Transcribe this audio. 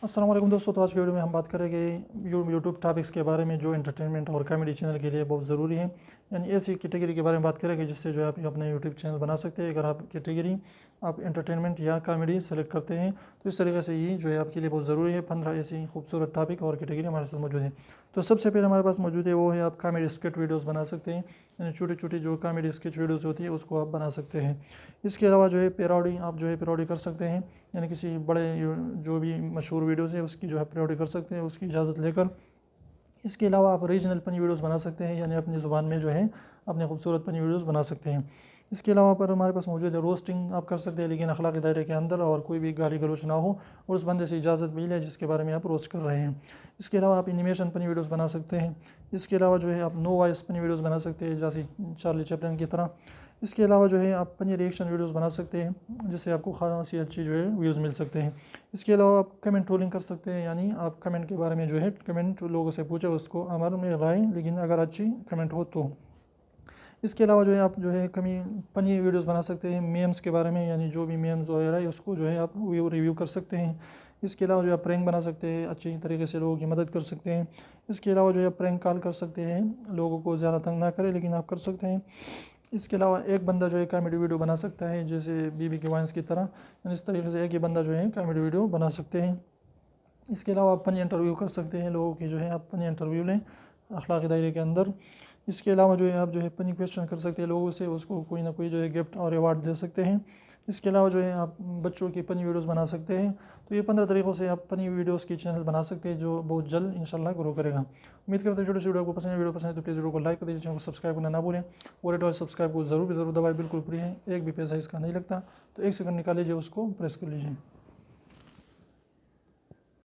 अस्सलाम वालेकुम दोस्तों। तो आज की वीडियो में हम बात करेंगे यूट्यूब टॉपिक्स के बारे में जो एंटरटेनमेंट और कॉमेडी चैनल के लिए बहुत ज़रूरी है। यानी ऐसी कैटेगरी के बारे में बात करेंगे जिससे जो है आप अपना यूट्यूब चैनल बना सकते हैं। अगर आप कैटेगरी आप एंटरटेनमेंट या कॉमेडी सेलेक्ट करते हैं तो इस तरीके से ये जो है आपके लिए बहुत ज़रूरी है। 15 ऐसी खूबसूरत टॉपिक और कैटेगरी हमारे साथ मौजूद है। तो सबसे पहले हमारे पास मौजूद है वो है आप कॉमेडी स्किट वीडियोज़ बना सकते हैं। यानी छोटी छोटी जो कॉमेडी स्किट वीडियोज़ होती है उसको आप बना सकते हैं। इसके अलावा जो है पैरोडी आप जो है पैरोडी कर सकते हैं। यानी किसी बड़े जो भी मशहूर वीडियोज़ है उसकी जो है पैरोडी कर सकते हैं उसकी इजाज़त लेकर। इसके अलावा आप रीजनल फनी वीडियोज़ बना सकते हैं। यानी अपनी ज़ुबान में जो है अपने खूबसूरत फनी वीडियोज़ बना सकते हैं। इसके अलावा पर हमारे पास मौजूद है रोस्टिंग आप कर सकते हैं, लेकिन अखलाकी दायरे के अंदर और कोई भी गाली गलौच ना हो और उस बंदे से इजाज़त मिले है जिसके बारे में आप रोस्ट कर रहे हैं। इसके अलावा आप एनिमेशन फनी वीडियोज़ बना सकते हैं। इसके अलावा जो है आप नो वॉइस फनी वीडियोज़ बना सकते हैं जैसे चार्ली चैपलिन की तरह। इसके अलावा जो है आप फनी रिएक्शन वीडियोज़ बना सकते हैं जिससे आपको खासी अच्छी जो है व्यूज़ मिल सकते हैं। इसके अलावा आप कमेंट ट्रोलिंग कर सकते हैं। यानी आप कमेंट के बारे में जो है कमेंट लोगों से पूछे उसको अमल में लाएँ, लेकिन अगर अच्छी कमेंट हो तो। इसके अलावा जो है आप जो है कमी फनी वीडियोज़ बना सकते हैं मेम्स के बारे में। यानी जो भी मेम्स वगैरह है उसको जो है आप रिव्यू कर सकते हैं। इसके अलावा जो है प्रैंक बना सकते हैं, अच्छी तरीके से लोगों की मदद कर सकते हैं। इसके अलावा जो है प्रैंक कॉल कर सकते हैं, लोगों को ज़्यादा तंग ना करें लेकिन आप कर सकते हैं। इसके अलावा एक बंदा जो है कॉमेडी वीडियो बना सकता है जैसे बीबी के वाइंस की तरह। यानी इस तरीके से एक ही बंदा जो है कॉमेडी वीडियो बना सकते हैं। इसके अलावा आप फनी इंटरव्यू कर सकते हैं, लोगों की जो है आप फनी इंटरव्यू लें अखलाकी दायरे के अंदर। इसके अलावा जो है आप जो है फनी क्वेश्चन कर सकते हैं लोगों से, उसको कोई ना कोई जो है गिफ्ट और अवार्ड दे सकते हैं। इसके अलावा जो है आप बच्चों की फनी वीडियोस बना सकते हैं। तो ये 15 तरीक़ों से आप फनी वीडियोस की चैनल बना सकते हैं जो बहुत जल्द इंशाल्लाह ग्रो करेगा। उम्मीद करते हैं छोटी सी वीडियो आपको पसंद है। वीडियो पसंद है तो प्लीज़ वीडियो को लाइक कर दीजिए, चैनल को सब्सक्राइब करना ना भूलें और रेड वाले सब्सक्राइब को ज़रूर दबाएं, बिल्कुल फ्री है, एक भी पैसा इसका नहीं लगता। तो 1 सेकंड निकाल लीजिए, उसको प्रेस कर लीजिए।